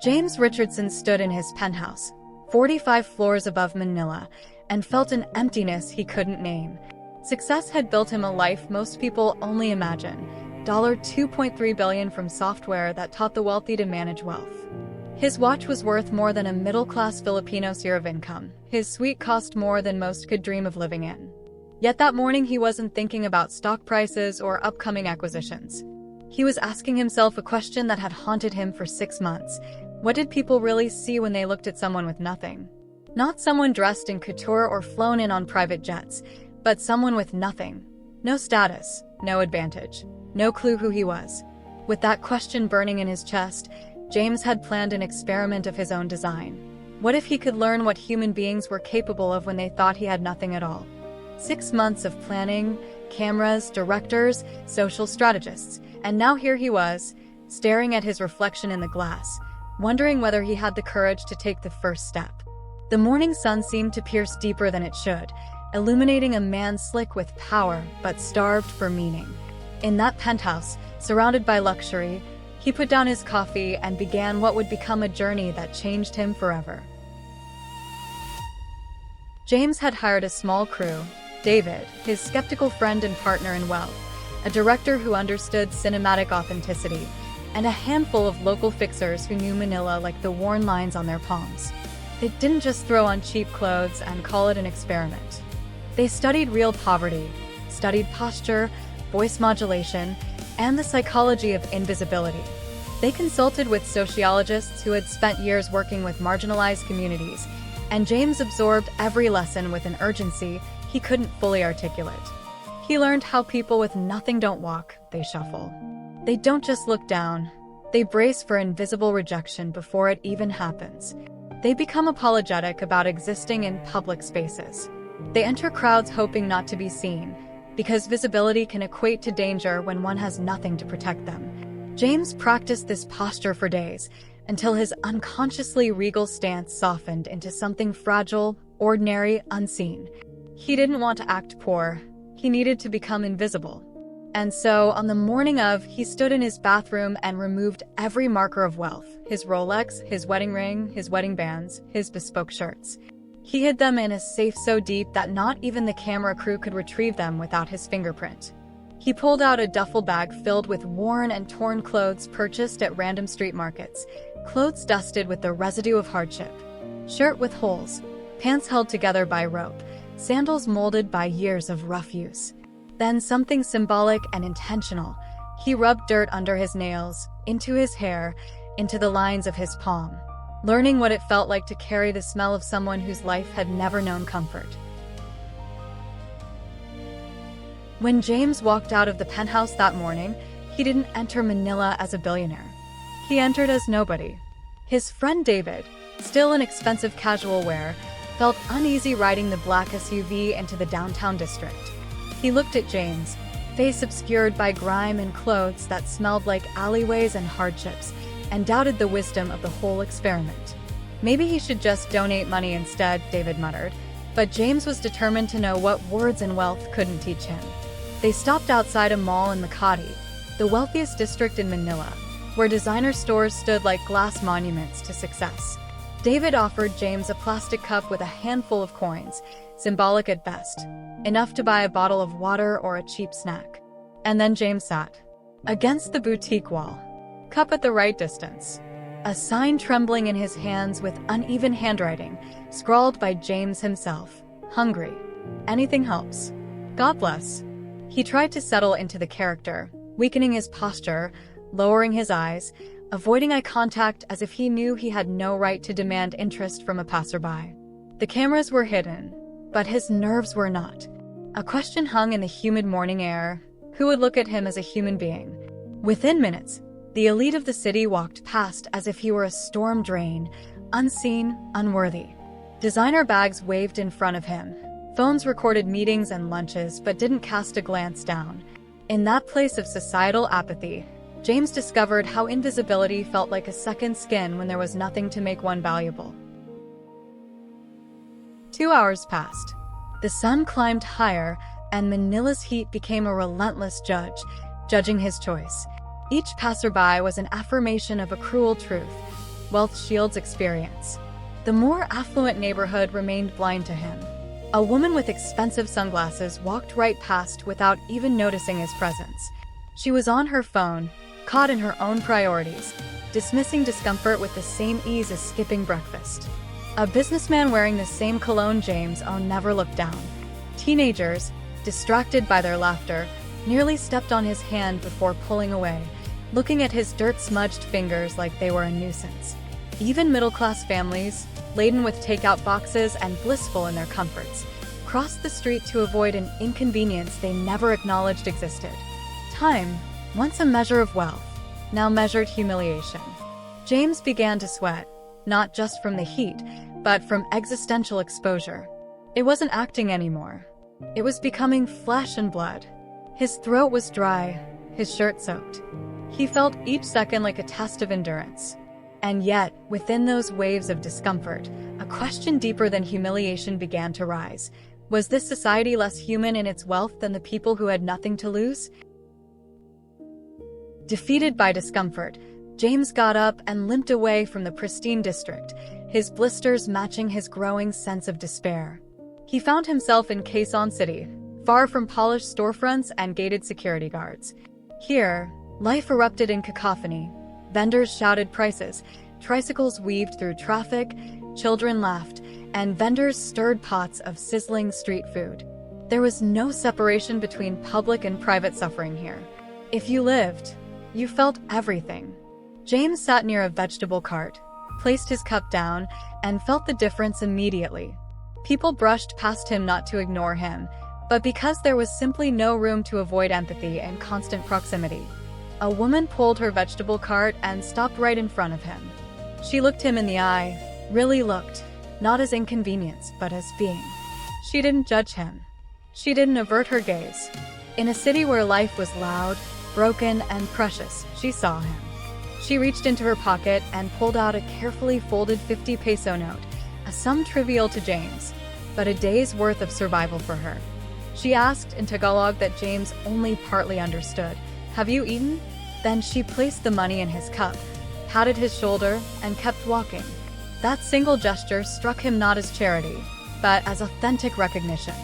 James Richardson stood in his penthouse, 45 floors above Manila, and felt an emptiness he couldn't name. Success had built him a life most people only imagine. $2.3 billion from software that taught the wealthy to manage wealth. His watch was worth more than a middle-class Filipino's year of income. His suite cost more than most could dream of living in. Yet that morning he wasn't thinking about stock prices or upcoming acquisitions. He was asking himself a question that had haunted him for 6 months. What did people really see when they looked at someone with nothing? Not someone dressed in couture or flown in on private jets, but someone with nothing. No status, no advantage, no clue who he was. With that question burning in his chest, James had planned an experiment of his own design. What if he could learn what human beings were capable of when they thought he had nothing at all? 6 months of planning, cameras, directors, social strategists, and now here he was, staring at his reflection in the glass, wondering whether he had the courage to take the first step. The morning sun seemed to pierce deeper than it should, illuminating a man slick with power but starved for meaning. In that penthouse, surrounded by luxury, he put down his coffee and began what would become a journey that changed him forever. James had hired a small crew: David, his skeptical friend and partner in wealth, a director who understood cinematic authenticity, and a handful of local fixers who knew Manila like the worn lines on their palms. They didn't just throw on cheap clothes and call it an experiment. They studied real poverty, studied posture, voice modulation, and the psychology of invisibility. They consulted with sociologists who had spent years working with marginalized communities, and James absorbed every lesson with an urgency he couldn't fully articulate. He learned how people with nothing don't walk, they shuffle. They don't just look down, they brace for invisible rejection before it even happens. They become apologetic about existing in public spaces. They enter crowds hoping not to be seen, because visibility can equate to danger when one has nothing to protect them. James practiced this posture for days, until his unconsciously regal stance softened into something fragile, ordinary, unseen. He didn't want to act poor. He needed to become invisible. And so, on the morning of, he stood in his bathroom and removed every marker of wealth: his Rolex, his wedding ring, his wedding bands, his bespoke shirts. He hid them in a safe so deep that not even the camera crew could retrieve them without his fingerprint. He pulled out a duffel bag filled with worn and torn clothes purchased at random street markets, clothes dusted with the residue of hardship, shirt with holes, pants held together by rope, sandals molded by years of rough use. Then something symbolic and intentional. He rubbed dirt under his nails, into his hair, into the lines of his palm, learning what it felt like to carry the smell of someone whose life had never known comfort. When James walked out of the penthouse that morning, he didn't enter Manila as a billionaire. He entered as nobody. His friend David, still in expensive casual wear, felt uneasy riding the black SUV into the downtown district. He looked at James, face obscured by grime and clothes that smelled like alleyways and hardships, and doubted the wisdom of the whole experiment. Maybe he should just donate money instead, David muttered, but James was determined to know what words and wealth couldn't teach him. They stopped outside a mall in Makati, the wealthiest district in Manila, where designer stores stood like glass monuments to success. David offered James a plastic cup with a handful of coins, symbolic at best, enough to buy a bottle of water or a cheap snack. And then James sat against the boutique wall, cup at the right distance, a sign trembling in his hands with uneven handwriting, scrawled by James himself: hungry. Anything helps. God bless. He tried to settle into the character, weakening his posture, lowering his eyes, avoiding eye contact as if he knew he had no right to demand interest from a passerby. The cameras were hidden, but his nerves were not. A question hung in the humid morning air: who would look at him as a human being? Within minutes, the elite of the city walked past as if he were a storm drain, unseen, unworthy. Designer bags waved in front of him. Phones recorded meetings and lunches but didn't cast a glance down. In that place of societal apathy, James discovered how invisibility felt like a second skin when there was nothing to make one valuable. 2 hours passed. The sun climbed higher, and Manila's heat became a relentless judge, judging his choice. Each passerby was an affirmation of a cruel truth. Wealth Shields experience. The more affluent neighborhood remained blind to him. A woman with expensive sunglasses walked right past without even noticing his presence. She was on her phone, caught in her own priorities, dismissing discomfort with the same ease as skipping breakfast. A businessman wearing the same cologne James owned never looked down. Teenagers, distracted by their laughter, nearly stepped on his hand before pulling away, looking at his dirt-smudged fingers like they were a nuisance. Even middle-class families, laden with takeout boxes and blissful in their comforts, crossed the street to avoid an inconvenience they never acknowledged existed. Time, once a measure of wealth, now measured humiliation. James began to sweat, not just from the heat, but from existential exposure. It wasn't acting anymore. It was becoming flesh and blood. His throat was dry, his shirt soaked. He felt each second like a test of endurance. And yet, within those waves of discomfort, a question deeper than humiliation began to rise. Was this society less human in its wealth than the people who had nothing to lose? Defeated by discomfort, James got up and limped away from the pristine district, his blisters matching his growing sense of despair. He found himself in Quezon City, far from polished storefronts and gated security guards. Here, life erupted in cacophony. Vendors shouted prices, tricycles weaved through traffic, children laughed, and vendors stirred pots of sizzling street food. There was no separation between public and private suffering here. If you lived, you felt everything. James sat near a vegetable cart, placed his cup down, and felt the difference immediately. People brushed past him not to ignore him, but because there was simply no room to avoid empathy and constant proximity. A woman pulled her vegetable cart and stopped right in front of him. She looked him in the eye, really looked, not as inconvenience, but as being. She didn't judge him. She didn't avert her gaze. In a city where life was loud, broken, and precious, she saw him. She reached into her pocket and pulled out a carefully folded 50-peso note, a sum trivial to James, but a day's worth of survival for her. She asked in Tagalog that James only partly understood, "Have you eaten?" Then she placed the money in his cup, patted his shoulder, and kept walking. That single gesture struck him not as charity, but as authentic recognition.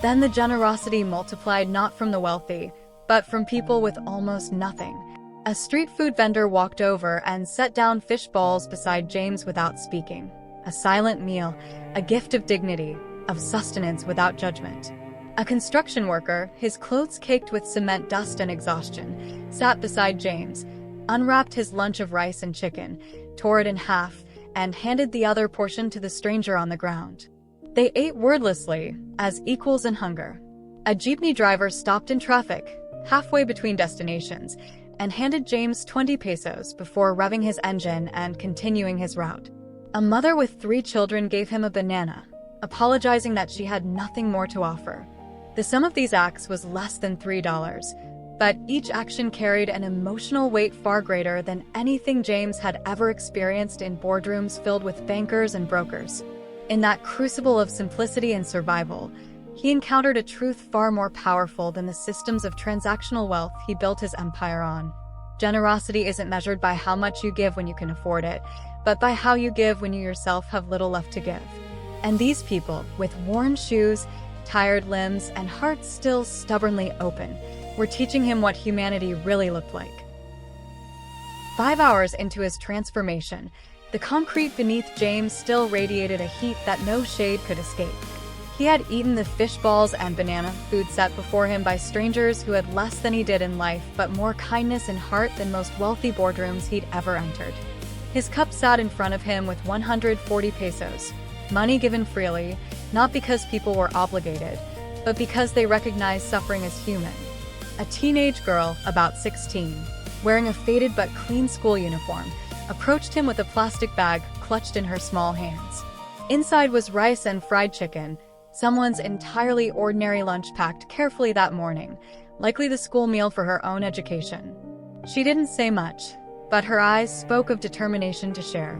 Then the generosity multiplied not from the wealthy, but from people with almost nothing. A street food vendor walked over and set down fish balls beside James without speaking. A silent meal, a gift of dignity, of sustenance without judgment. A construction worker, his clothes caked with cement dust and exhaustion, sat beside James, unwrapped his lunch of rice and chicken, tore it in half, and handed the other portion to the stranger on the ground. They ate wordlessly, as equals in hunger. A jeepney driver stopped in traffic, halfway between destinations, and handed James 20 pesos before revving his engine and continuing his route. A mother with 3 children gave him a banana, apologizing that she had nothing more to offer. The sum of these acts was less than $3, but each action carried an emotional weight far greater than anything James had ever experienced in boardrooms filled with bankers and brokers. In that crucible of simplicity and survival, he encountered a truth far more powerful than the systems of transactional wealth he built his empire on. Generosity isn't measured by how much you give when you can afford it, but by how you give when you yourself have little left to give. And these people, with worn shoes, tired limbs, and hearts still stubbornly open, were teaching him what humanity really looked like. 5 hours into his transformation, the concrete beneath James still radiated a heat that no shade could escape. He had eaten the fish balls and banana food set before him by strangers who had less than he did in life but more kindness in heart than most wealthy boardrooms he'd ever entered. His cup sat in front of him with 140 pesos, money given freely, not because people were obligated, but because they recognized suffering as human. A teenage girl, about 16, wearing a faded but clean school uniform, approached him with a plastic bag clutched in her small hands. Inside was rice and fried chicken, someone's entirely ordinary lunch packed carefully that morning, likely the school meal for her own education. She didn't say much, but her eyes spoke of determination to share.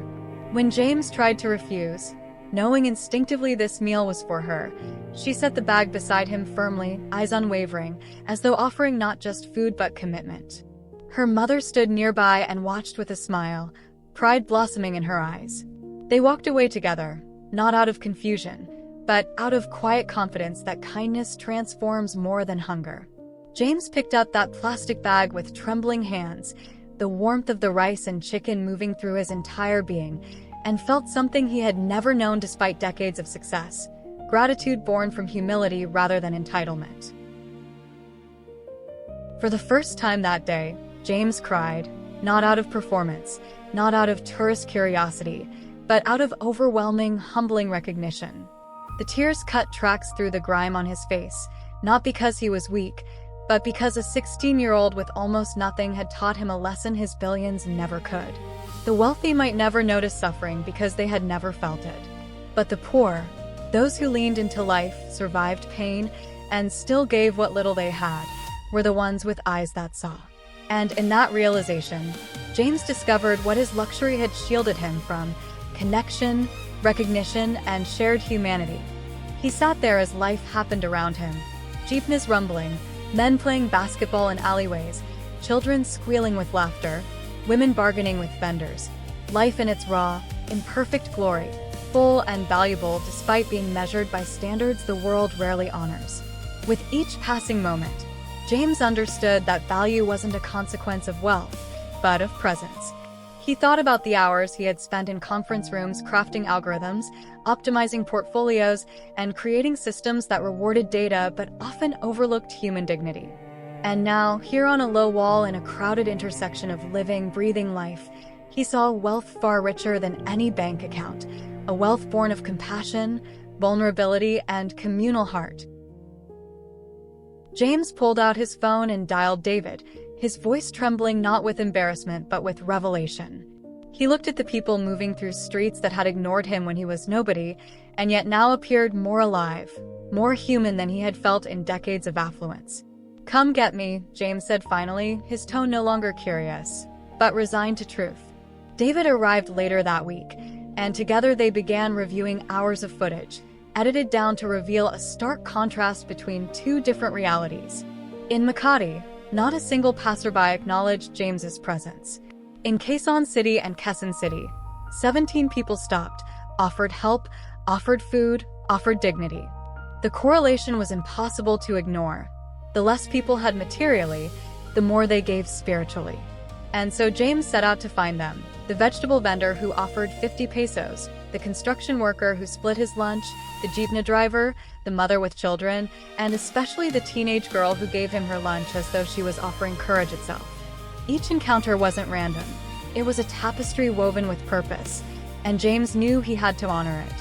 When James tried to refuse, knowing instinctively this meal was for her, she set the bag beside him firmly, eyes unwavering, as though offering not just food but commitment. Her mother stood nearby and watched with a smile, pride blossoming in her eyes. They walked away together, not out of confusion, but out of quiet confidence that kindness transforms more than hunger. James picked up that plastic bag with trembling hands, the warmth of the rice and chicken moving through his entire being, and felt something he had never known despite decades of success: gratitude born from humility rather than entitlement. For the first time that day, James cried, not out of performance, not out of tourist curiosity, but out of overwhelming, humbling recognition. The tears cut tracks through the grime on his face, not because he was weak, but because a 16-year-old with almost nothing had taught him a lesson his billions never could. The wealthy might never notice suffering because they had never felt it. But the poor, those who leaned into life, survived pain, and still gave what little they had, were the ones with eyes that saw. And in that realization, James discovered what his luxury had shielded him from: connection, recognition, and shared humanity. He sat there as life happened around him: jeepneys rumbling, men playing basketball in alleyways, children squealing with laughter, women bargaining with vendors. Life in its raw, imperfect glory, full and valuable despite being measured by standards the world rarely honors. With each passing moment, James understood that value wasn't a consequence of wealth, but of presence. He thought about the hours he had spent in conference rooms crafting algorithms, optimizing portfolios, and creating systems that rewarded data but often overlooked human dignity. And now, here on a low wall in a crowded intersection of living, breathing life, he saw wealth far richer than any bank account, a wealth born of compassion, vulnerability, and communal heart. James pulled out his phone and dialed David, his voice trembling not with embarrassment but with revelation. He looked at the people moving through streets that had ignored him when he was nobody, and yet now appeared more alive, more human than he had felt in decades of affluence. "Come get me," James said finally, his tone no longer curious, but resigned to truth. David arrived later that week, and together they began reviewing hours of footage, edited down to reveal a stark contrast between two different realities. In Makati, not a single passerby acknowledged James's presence. In Quezon City and Quezon City, 17 people stopped, offered help, offered food, offered dignity. The correlation was impossible to ignore. The less people had materially, the more they gave spiritually. And so James set out to find them: the vegetable vendor who offered 50 pesos, the construction worker who split his lunch, the jeepney driver, the mother with children, and especially the teenage girl who gave him her lunch as though she was offering courage itself. Each encounter wasn't random. It was a tapestry woven with purpose, and James knew he had to honor it.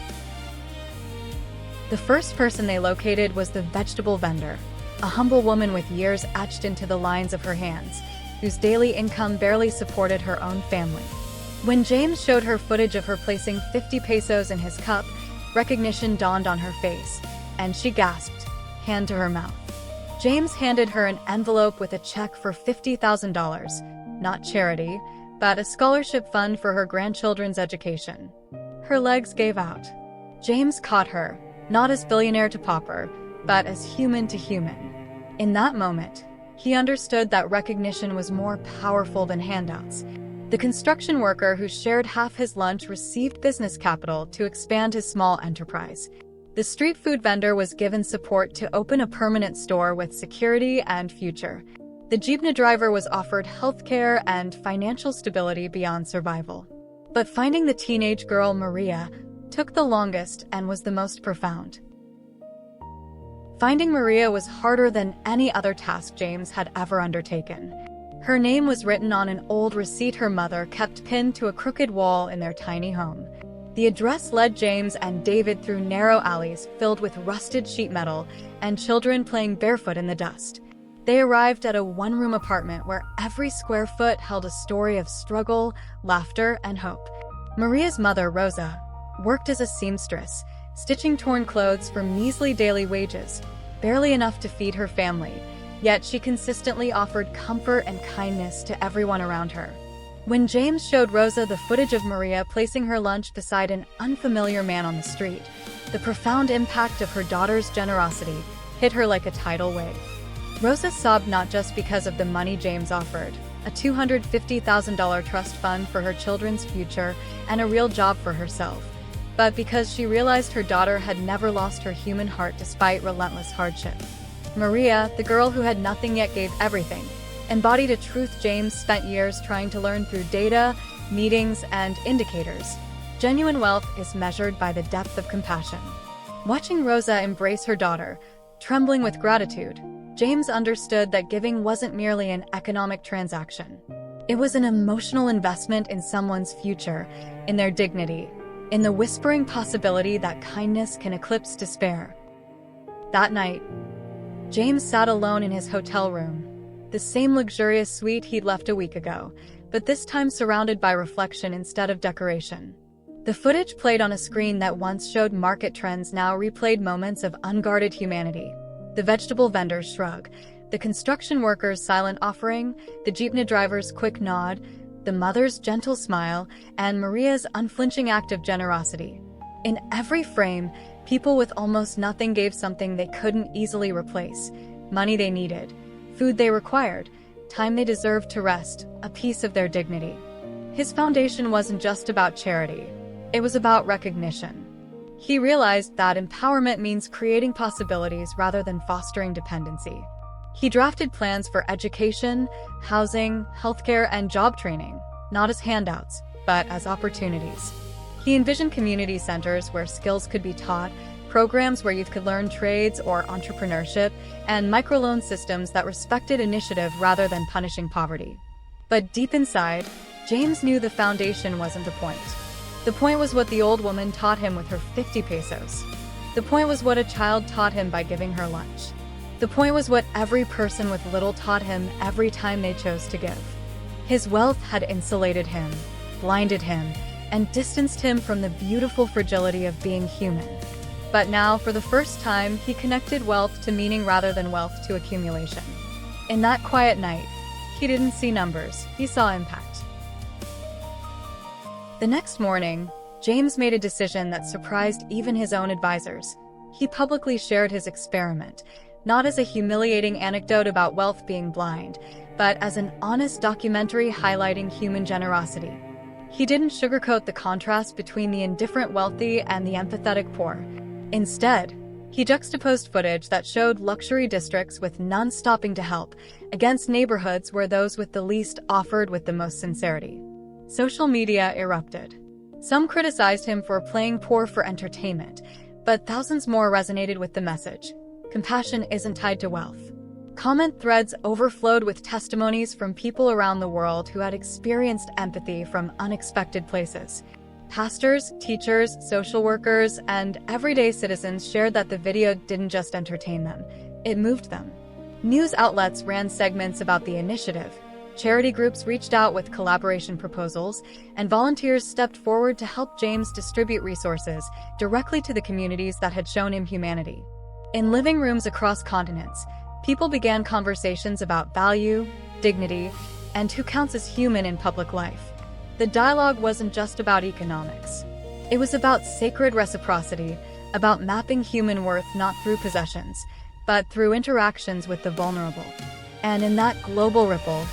The first person they located was the vegetable vendor, a humble woman with years etched into the lines of her hands, whose daily income barely supported her own family. When James showed her footage of her placing 50 pesos in his cup, recognition dawned on her face, and she gasped, hand to her mouth. James handed her an envelope with a check for $50,000, not charity, but a scholarship fund for her grandchildren's education. Her legs gave out. James caught her, not as billionaire to pauper, but as human to human. In that moment, he understood that recognition was more powerful than handouts. The construction worker who shared half his lunch received business capital to expand his small enterprise. The street food vendor was given support to open a permanent store with security and future. The jeepney driver was offered healthcare and financial stability beyond survival. But finding the teenage girl Maria took the longest and was the most profound. Finding Maria was harder than any other task James had ever undertaken. Her name was written on an old receipt her mother kept pinned to a crooked wall in their tiny home. The address led James and David through narrow alleys filled with rusted sheet metal and children playing barefoot in the dust. They arrived at a one-room apartment where every square foot held a story of struggle, laughter, and hope. Maria's mother, Rosa, worked as a seamstress, stitching torn clothes for measly daily wages, barely enough to feed her family. Yet she consistently offered comfort and kindness to everyone around her. When James showed Rosa the footage of Maria placing her lunch beside an unfamiliar man on the street, the profound impact of her daughter's generosity hit her like a tidal wave. Rosa sobbed not just because of the money James offered, a $250,000 trust fund for her children's future, and a real job for herself. But because she realized her daughter had never lost her human heart despite relentless hardship. Maria, the girl who had nothing yet gave everything, embodied a truth James spent years trying to learn through data, meetings, and indicators. Genuine wealth is measured by the depth of compassion. Watching Rosa embrace her daughter, trembling with gratitude, James understood that giving wasn't merely an economic transaction. It was an emotional investment in someone's future, in their dignity, in the whispering possibility that kindness can eclipse despair. That night, James sat alone in his hotel room, the same luxurious suite he'd left a week ago, but this time surrounded by reflection instead of decoration. The footage played on a screen that once showed market trends now replayed moments of unguarded humanity. The vegetable vendor's shrug, the construction worker's silent offering, the jeepney driver's quick nod, the mother's gentle smile, and Maria's unflinching act of generosity. In every frame, people with almost nothing gave something they couldn't easily replace: money they needed, food they required, time they deserved to rest, a piece of their dignity. His foundation wasn't just about charity. It was about recognition. He realized that empowerment means creating possibilities rather than fostering dependency. He drafted plans for education, housing, healthcare, and job training, not as handouts, but as opportunities. He envisioned community centers where skills could be taught, programs where youth could learn trades or entrepreneurship, and microloan systems that respected initiative rather than punishing poverty. But deep inside, James knew the foundation wasn't the point. The point was what the old woman taught him with her 50 pesos. The point was what a child taught him by giving her lunch. The point was what every person with little taught him every time they chose to give. His wealth had insulated him, blinded him, and distanced him from the beautiful fragility of being human. But now, for the first time, he connected wealth to meaning rather than wealth to accumulation. In that quiet night, he didn't see numbers, he saw impact. The next morning, James made a decision that surprised even his own advisors. He publicly shared his experiment, not as a humiliating anecdote about wealth being blind, but as an honest documentary highlighting human generosity. He didn't sugarcoat the contrast between the indifferent wealthy and the empathetic poor. Instead, he juxtaposed footage that showed luxury districts with none stopping to help against neighborhoods where those with the least offered with the most sincerity. Social media erupted. Some criticized him for playing poor for entertainment, but thousands more resonated with the message: compassion isn't tied to wealth. Comment threads overflowed with testimonies from people around the world who had experienced empathy from unexpected places. Pastors, teachers, social workers, and everyday citizens shared that the video didn't just entertain them, it moved them. News outlets ran segments about the initiative. Charity groups reached out with collaboration proposals, and volunteers stepped forward to help James distribute resources directly to the communities that had shown him humanity. In living rooms across continents, people began conversations about value, dignity, and who counts as human in public life. The dialogue wasn't just about economics. It was about sacred reciprocity, about mapping human worth not through possessions, but through interactions with the vulnerable. And in that global ripple,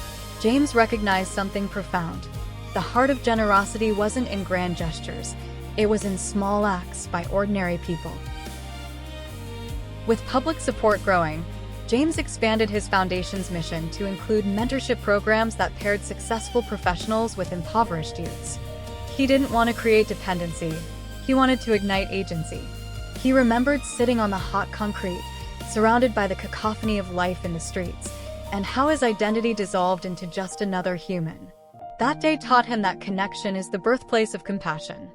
James recognized something profound. The heart of generosity wasn't in grand gestures. It was in small acts by ordinary people. With public support growing, James expanded his foundation's mission to include mentorship programs that paired successful professionals with impoverished youths. He didn't want to create dependency. He wanted to ignite agency. He remembered sitting on the hot concrete, surrounded by the cacophony of life in the streets, and how his identity dissolved into just another human. That day taught him that connection is the birthplace of compassion.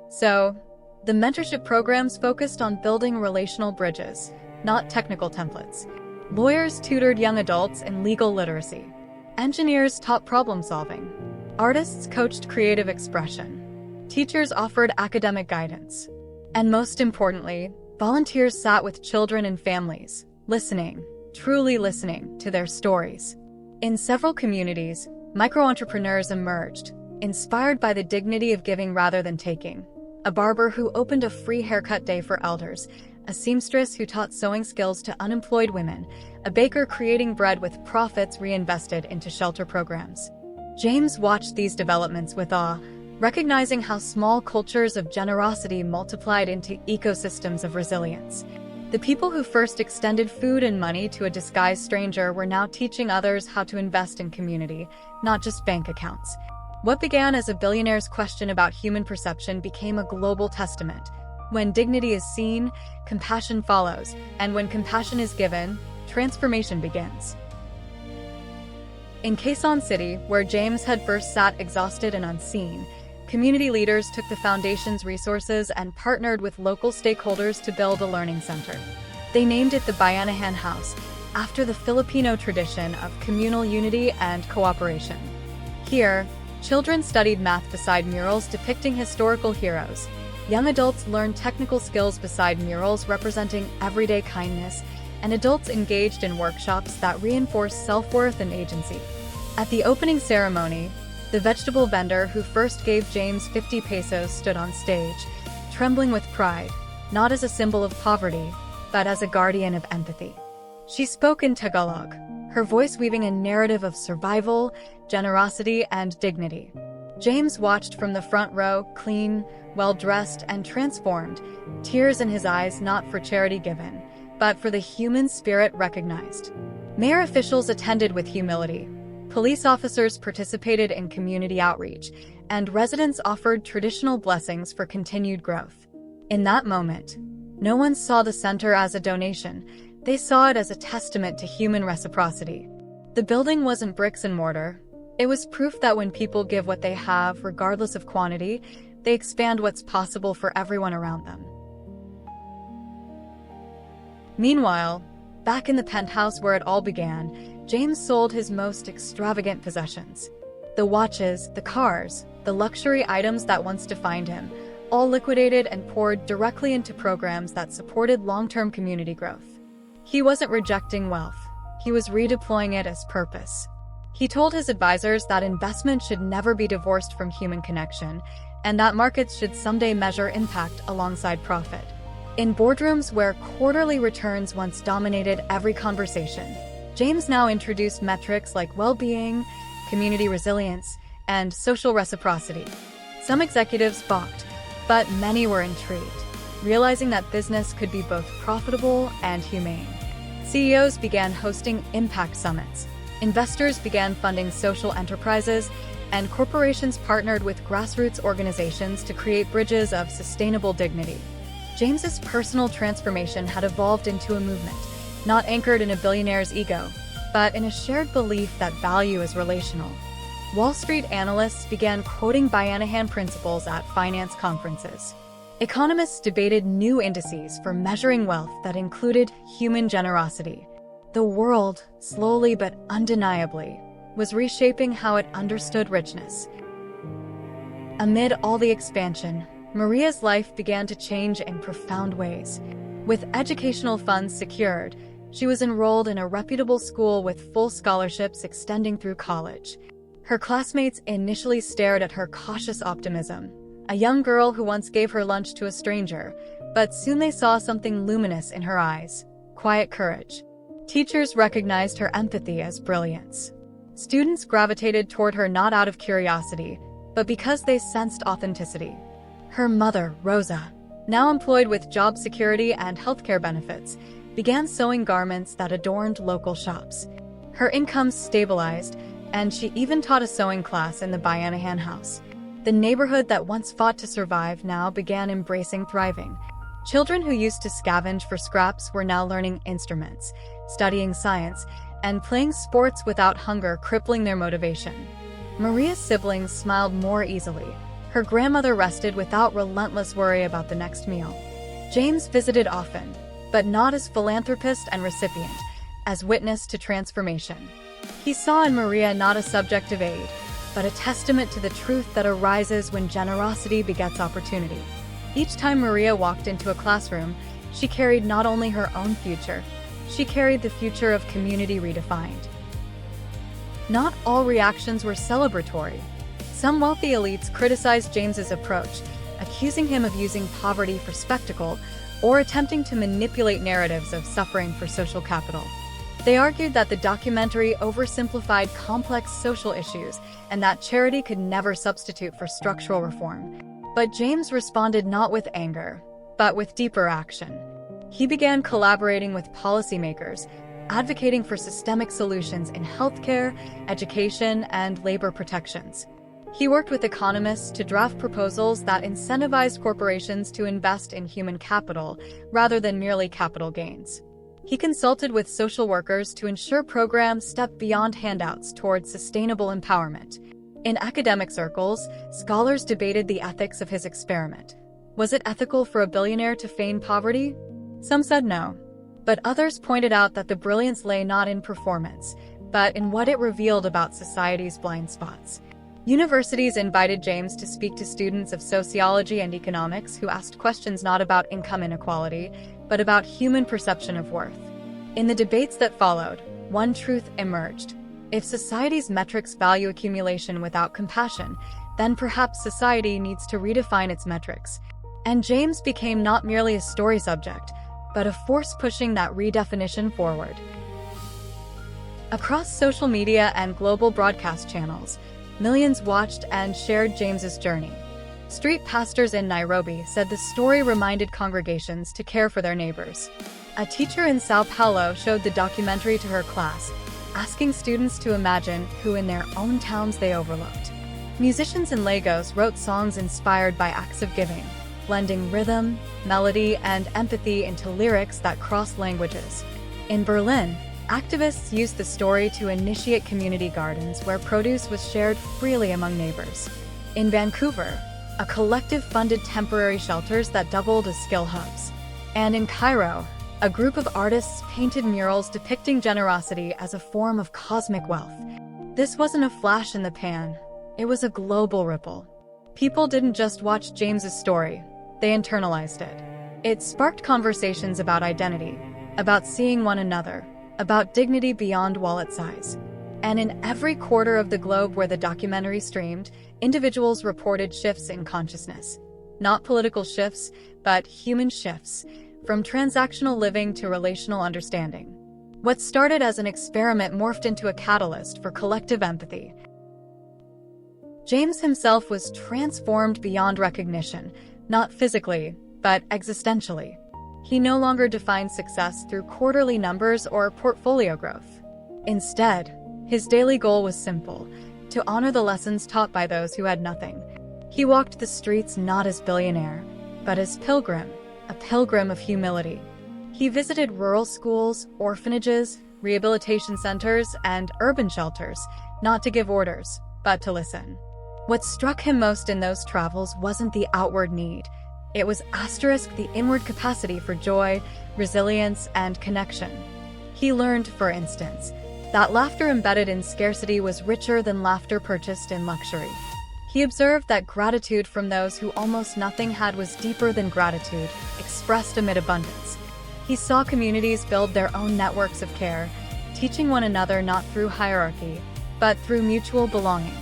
So, the mentorship programs focused on building relational bridges, not technical templates. Lawyers tutored young adults in legal literacy. Engineers taught problem-solving. Artists coached creative expression. Teachers offered academic guidance. And most importantly, volunteers sat with children and families, listening, truly listening to their stories. In several communities, micro-entrepreneurs emerged, inspired by the dignity of giving rather than taking. A barber who opened a free haircut day for elders, a seamstress who taught sewing skills to unemployed women, a baker creating bread with profits reinvested into shelter programs. James watched these developments with awe, recognizing how small cultures of generosity multiplied into ecosystems of resilience. The people who first extended food and money to a disguised stranger were now teaching others how to invest in community, not just bank accounts. What began as a billionaire's question about human perception became a global testament. When dignity is seen, compassion follows, and when compassion is given, transformation begins. In Quezon City, where James had first sat exhausted and unseen, community leaders took the foundation's resources and partnered with local stakeholders to build a learning center. They named it the Bayanihan House, after the Filipino tradition of communal unity and cooperation. Here, children studied math beside murals depicting historical heroes. Young adults learned technical skills beside murals representing everyday kindness, and adults engaged in workshops that reinforced self-worth and agency. At the opening ceremony, the vegetable vendor who first gave James 50 pesos stood on stage, trembling with pride, not as a symbol of poverty, but as a guardian of empathy. She spoke in Tagalog, her voice weaving a narrative of survival, generosity, and dignity. James watched from the front row, clean, well-dressed, and transformed, tears in his eyes not for charity given, but for the human spirit recognized. Mayor officials attended with humility. Police officers participated in community outreach, and residents offered traditional blessings for continued growth. In that moment, no one saw the center as a donation. They saw it as a testament to human reciprocity. The building wasn't bricks and mortar. It was proof that when people give what they have, regardless of quantity, they expand what's possible for everyone around them. Meanwhile, back in the penthouse where it all began, James sold his most extravagant possessions. The watches, the cars, the luxury items that once defined him, all liquidated and poured directly into programs that supported long-term community growth. He wasn't rejecting wealth. He was redeploying it as purpose. He told his advisors that investment should never be divorced from human connection, and that markets should someday measure impact alongside profit. In boardrooms where quarterly returns once dominated every conversation, James now introduced metrics like well-being, community resilience, and social reciprocity. Some executives balked, but many were intrigued, realizing that business could be both profitable and humane. CEOs began hosting impact summits. Investors began funding social enterprises, and corporations partnered with grassroots organizations to create bridges of sustainable dignity. James's personal transformation had evolved into a movement, not anchored in a billionaire's ego, but in a shared belief that value is relational. Wall Street analysts began quoting Bayanihan principles at finance conferences. Economists debated new indices for measuring wealth that included human generosity. The world, slowly but undeniably, was reshaping how it understood richness. Amid all the expansion, Maria's life began to change in profound ways. With educational funds secured, she was enrolled in a reputable school with full scholarships extending through college. Her classmates initially stared at her cautious optimism, a young girl who once gave her lunch to a stranger, but soon they saw something luminous in her eyes: quiet courage. Teachers recognized her empathy as brilliance. Students gravitated toward her not out of curiosity, but because they sensed authenticity. Her mother, Rosa, now employed with job security and healthcare benefits, began sewing garments that adorned local shops. Her income stabilized, and she even taught a sewing class in the Bayanihan House. The neighborhood that once fought to survive now began embracing thriving. Children who used to scavenge for scraps were now learning instruments, studying science, and playing sports without hunger crippling their motivation. Maria's siblings smiled more easily. Her grandmother rested without relentless worry about the next meal. James visited often, but not as philanthropist and recipient, as witness to transformation. He saw in Maria not a subject of aid, but a testament to the truth that arises when generosity begets opportunity. Each time Maria walked into a classroom, she carried not only her own future, she carried the future of community redefined. Not all reactions were celebratory. Some wealthy elites criticized James's approach, accusing him of using poverty for spectacle, or attempting to manipulate narratives of suffering for social capital. They argued that the documentary oversimplified complex social issues and that charity could never substitute for structural reform. But James responded not with anger, but with deeper action. He began collaborating with policymakers, advocating for systemic solutions in healthcare, education, and labor protections. He worked with economists to draft proposals that incentivized corporations to invest in human capital rather than merely capital gains. He consulted with social workers to ensure programs stepped beyond handouts towards sustainable empowerment. In academic circles, scholars debated the ethics of his experiment. Was it ethical for a billionaire to feign poverty? Some said no, but others pointed out that the brilliance lay not in performance, but in what it revealed about society's blind spots. Universities invited James to speak to students of sociology and economics who asked questions not about income inequality, but about human perception of worth. In the debates that followed, one truth emerged. If society's metrics value accumulation without compassion, then perhaps society needs to redefine its metrics. And James became not merely a story subject, but a force pushing that redefinition forward. Across social media and global broadcast channels, millions watched and shared James's journey. Street pastors in Nairobi said the story reminded congregations to care for their neighbors. A teacher in Sao Paulo showed the documentary to her class, asking students to imagine who in their own towns they overlooked. Musicians in Lagos wrote songs inspired by acts of giving, blending rhythm, melody, and empathy into lyrics that crossed languages. In Berlin, activists used the story to initiate community gardens where produce was shared freely among neighbors. In Vancouver, a collective funded temporary shelters that doubled as skill hubs. And in Cairo, a group of artists painted murals depicting generosity as a form of cosmic wealth. This wasn't a flash in the pan, it was a global ripple. People didn't just watch James's story, they internalized it. It sparked conversations about identity, about seeing one another, about dignity beyond wallet size. And in every quarter of the globe where the documentary streamed, individuals reported shifts in consciousness. Not political shifts, but human shifts, from transactional living to relational understanding. What started as an experiment morphed into a catalyst for collective empathy. James himself was transformed beyond recognition, not physically, but existentially. He no longer defined success through quarterly numbers or portfolio growth. Instead, his daily goal was simple: to honor the lessons taught by those who had nothing. He walked the streets not as billionaire, but as pilgrim, a pilgrim of humility. He visited rural schools, orphanages, rehabilitation centers, and urban shelters, not to give orders, but to listen. What struck him most in those travels wasn't the outward need. It was the inward capacity for joy, resilience, and connection. He learned, for instance, that laughter embedded in scarcity was richer than laughter purchased in luxury. He observed that gratitude from those who almost nothing had was deeper than gratitude, expressed amid abundance. He saw communities build their own networks of care, teaching one another not through hierarchy, but through mutual belonging.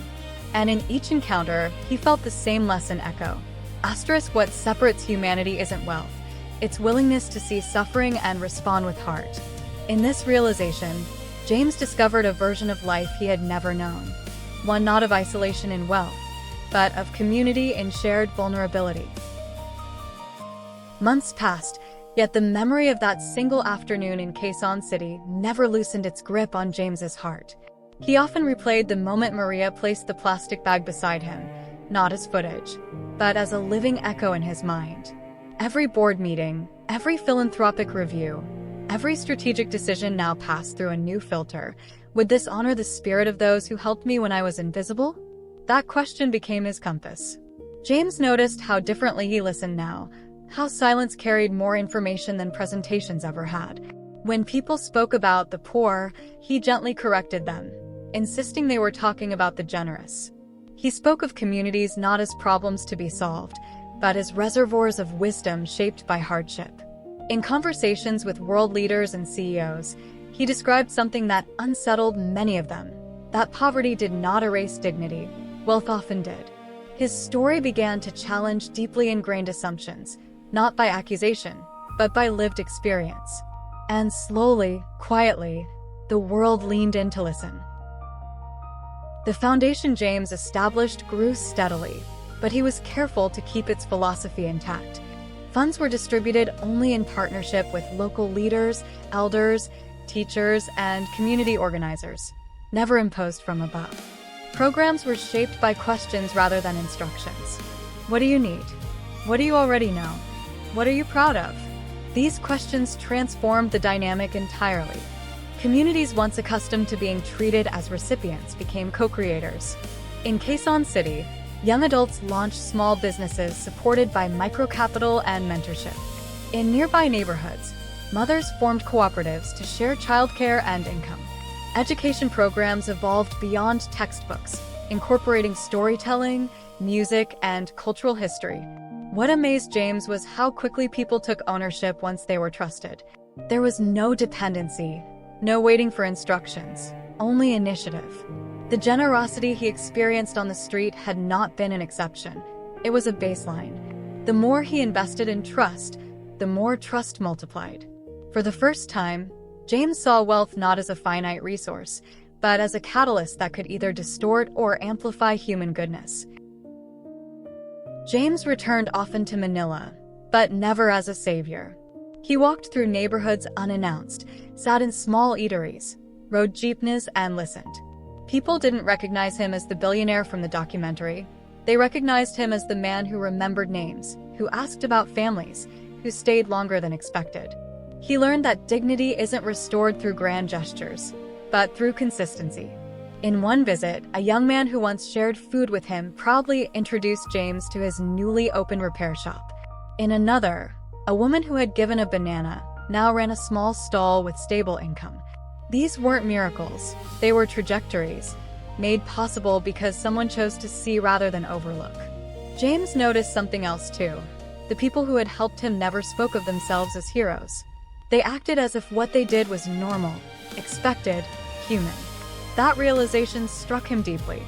And in each encounter, he felt the same lesson echo. What separates humanity isn't wealth, it's willingness to see suffering and respond with heart. In this realization, James discovered a version of life he had never known. One not of isolation in wealth, but of community in shared vulnerability. Months passed, yet the memory of that single afternoon in Quezon City never loosened its grip on James's heart. He often replayed the moment Maria placed the plastic bag beside him, not as footage, but as a living echo in his mind. Every board meeting, every philanthropic review, every strategic decision now passed through a new filter. Would this honor the spirit of those who helped me when I was invisible? That question became his compass. James noticed how differently he listened now, how silence carried more information than presentations ever had. When people spoke about the poor, he gently corrected them, insisting they were talking about the generous. He spoke of communities not as problems to be solved, but as reservoirs of wisdom shaped by hardship. In conversations with world leaders and CEOs, he described something that unsettled many of them: that poverty did not erase dignity, wealth often did. His story began to challenge deeply ingrained assumptions, not by accusation, but by lived experience. And slowly, quietly, the world leaned in to listen. The foundation James established grew steadily, but he was careful to keep its philosophy intact. Funds were distributed only in partnership with local leaders, elders, teachers, and community organizers, never imposed from above. Programs were shaped by questions rather than instructions. What do you need? What do you already know? What are you proud of? These questions transformed the dynamic entirely. Communities once accustomed to being treated as recipients became co-creators. In Quezon City, young adults launched small businesses supported by microcapital and mentorship. In nearby neighborhoods, mothers formed cooperatives to share childcare and income. Education programs evolved beyond textbooks, incorporating storytelling, music, and cultural history. What amazed James was how quickly people took ownership once they were trusted. There was no dependency, no waiting for instructions, only initiative. The generosity he experienced on the street had not been an exception. It was a baseline. The more he invested in trust, the more trust multiplied. For the first time, James saw wealth not as a finite resource, but as a catalyst that could either distort or amplify human goodness. James returned often to Manila, but never as a savior. He walked through neighborhoods unannounced, sat in small eateries, rode jeepneys, and listened. People didn't recognize him as the billionaire from the documentary. They recognized him as the man who remembered names, who asked about families, who stayed longer than expected. He learned that dignity isn't restored through grand gestures, but through consistency. In one visit, a young man who once shared food with him proudly introduced James to his newly opened repair shop. In another, a woman who had given a banana now ran a small stall with stable income. These weren't miracles, they were trajectories, made possible because someone chose to see rather than overlook. James noticed something else too. The people who had helped him never spoke of themselves as heroes. They acted as if what they did was normal, expected, human. That realization struck him deeply.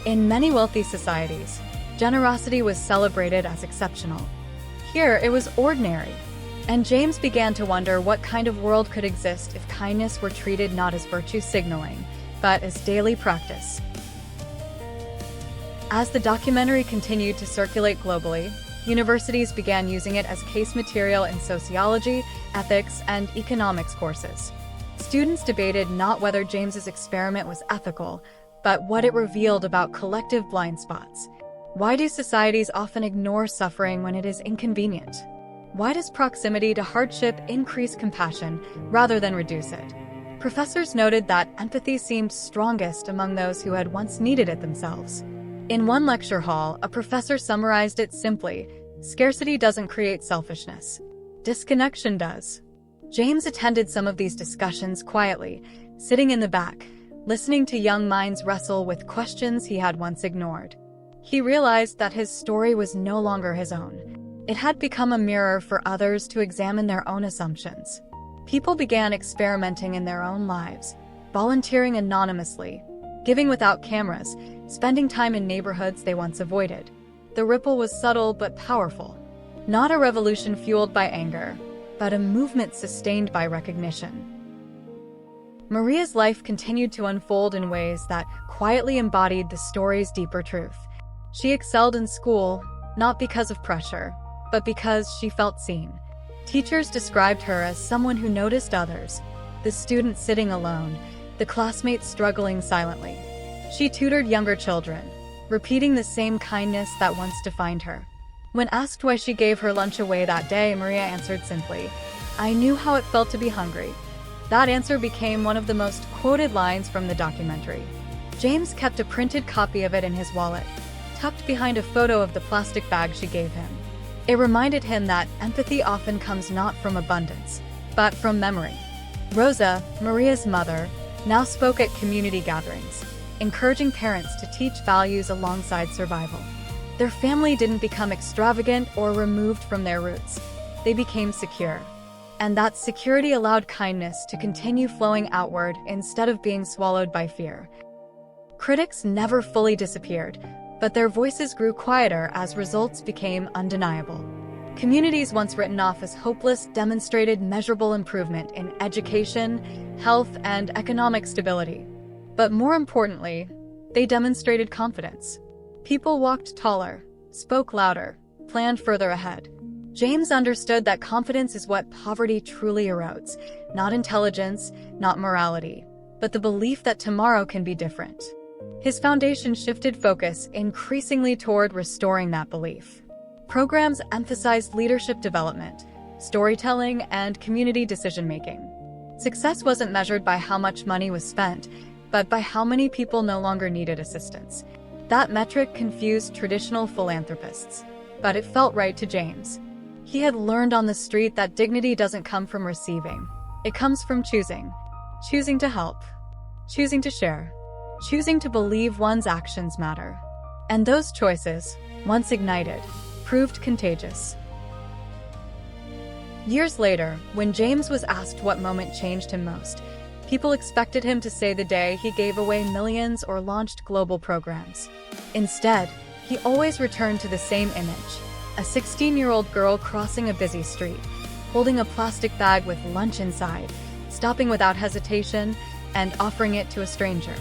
In many wealthy societies, generosity was celebrated as exceptional. Here, it was ordinary. And James began to wonder what kind of world could exist if kindness were treated not as virtue signaling, but as daily practice. As the documentary continued to circulate globally, universities began using it as case material in sociology, ethics, and economics courses. Students debated not whether James's experiment was ethical, but what it revealed about collective blind spots. Why do societies often ignore suffering when it is inconvenient? Why does proximity to hardship increase compassion rather than reduce it? Professors noted that empathy seemed strongest among those who had once needed it themselves. In one lecture hall, a professor summarized it simply: scarcity doesn't create selfishness. Disconnection does. James attended some of these discussions quietly, sitting in the back, listening to young minds wrestle with questions he had once ignored. He realized that his story was no longer his own. It had become a mirror for others to examine their own assumptions. People began experimenting in their own lives, volunteering anonymously, giving without cameras, spending time in neighborhoods they once avoided. The ripple was subtle but powerful. Not a revolution fueled by anger, but a movement sustained by recognition. Maria's life continued to unfold in ways that quietly embodied the story's deeper truth. She excelled in school, not because of pressure, but because she felt seen. Teachers described her as someone who noticed others, the student sitting alone, the classmates struggling silently. She tutored younger children, repeating the same kindness that once defined her. When asked why she gave her lunch away that day, Maria answered simply, "I knew how it felt to be hungry." That answer became one of the most quoted lines from the documentary. James kept a printed copy of it in his wallet, tucked behind a photo of the plastic bag she gave him. It reminded him that empathy often comes not from abundance, but from memory. Rosa, Maria's mother, now spoke at community gatherings, encouraging parents to teach values alongside survival. Their family didn't become extravagant or removed from their roots. They became secure. And that security allowed kindness to continue flowing outward instead of being swallowed by fear. Critics never fully disappeared, but their voices grew quieter as results became undeniable. Communities once written off as hopeless demonstrated measurable improvement in education, health, and economic stability. But more importantly, they demonstrated confidence. People walked taller, spoke louder, planned further ahead. James understood that confidence is what poverty truly erodes, not intelligence, not morality, but the belief that tomorrow can be different. His foundation shifted focus increasingly toward restoring that belief. Programs emphasized leadership development, storytelling, and community decision-making. Success wasn't measured by how much money was spent, but by how many people no longer needed assistance. That metric confused traditional philanthropists, but it felt right to James. He had learned on the street that dignity doesn't come from receiving. It comes from choosing. Choosing to help. Choosing to share. Choosing to believe one's actions matter. And those choices, once ignited, proved contagious. Years later, when James was asked what moment changed him most, people expected him to say the day he gave away millions or launched global programs. Instead, he always returned to the same image: a 16-year-old girl crossing a busy street, holding a plastic bag with lunch inside, stopping without hesitation, and offering it to a stranger.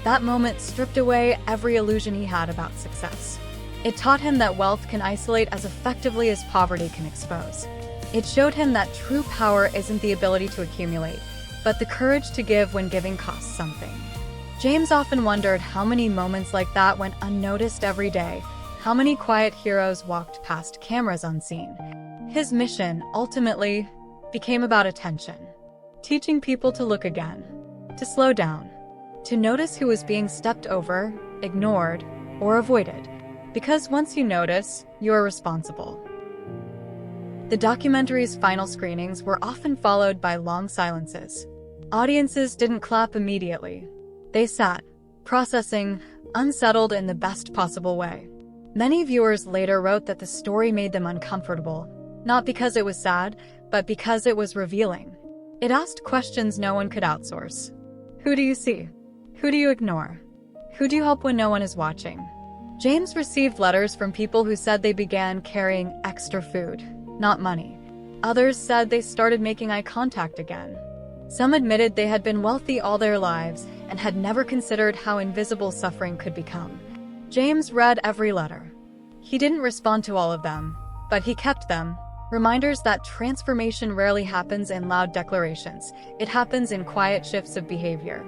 That moment stripped away every illusion he had about success. It taught him that wealth can isolate as effectively as poverty can expose. It showed him that true power isn't the ability to accumulate, but the courage to give when giving costs something. James often wondered how many moments like that went unnoticed every day, how many quiet heroes walked past cameras unseen. His mission, ultimately, became about attention, teaching people to look again, to slow down, to notice who was being stepped over, ignored, or avoided. Because once you notice, you are responsible. The documentary's final screenings were often followed by long silences. Audiences didn't clap immediately. They sat, processing, unsettled in the best possible way. Many viewers later wrote that the story made them uncomfortable, not because it was sad, but because it was revealing. It asked questions no one could outsource. Who do you see? Who do you ignore? Who do you help when no one is watching? James received letters from people who said they began carrying extra food, not money. Others said they started making eye contact again. Some admitted they had been wealthy all their lives and had never considered how invisible suffering could become. James read every letter. He didn't respond to all of them, but he kept them, reminders that transformation rarely happens in loud declarations. It happens in quiet shifts of behavior.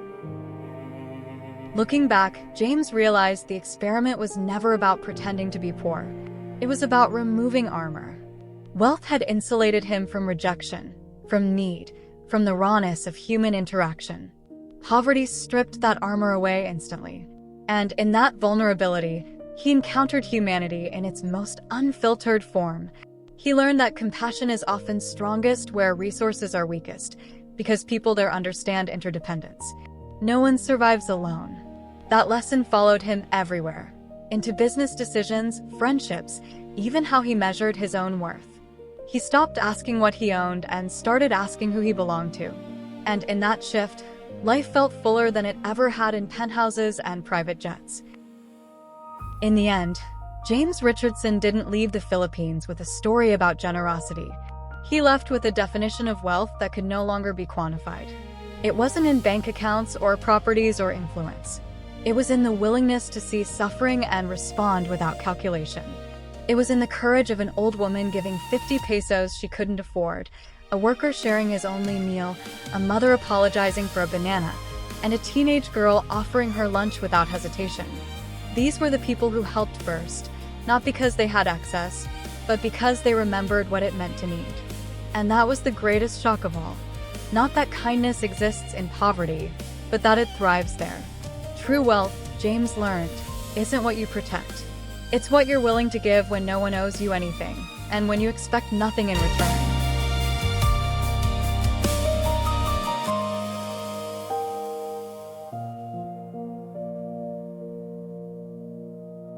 Looking back, James realized the experiment was never about pretending to be poor. It was about removing armor. Wealth had insulated him from rejection, from need, from the rawness of human interaction. Poverty stripped that armor away instantly. And in that vulnerability, he encountered humanity in its most unfiltered form. He learned that compassion is often strongest where resources are weakest, because people there understand interdependence. No one survives alone. That lesson followed him everywhere, into business decisions, friendships, even how he measured his own worth. He stopped asking what he owned and started asking who he belonged to. And in that shift, life felt fuller than it ever had in penthouses and private jets. In the end, James Richardson didn't leave the Philippines with a story about generosity. He left with a definition of wealth that could no longer be quantified. It wasn't in bank accounts or properties or influence. It was in the willingness to see suffering and respond without calculation. It was in the courage of an old woman giving 50 pesos she couldn't afford, a worker sharing his only meal, a mother apologizing for a banana, and a teenage girl offering her lunch without hesitation. These were the people who helped first, not because they had excess, but because they remembered what it meant to need. And that was the greatest shock of all. Not that kindness exists in poverty, but that it thrives there. True wealth, James learned, isn't what you protect. It's what you're willing to give when no one owes you anything, and when you expect nothing in return.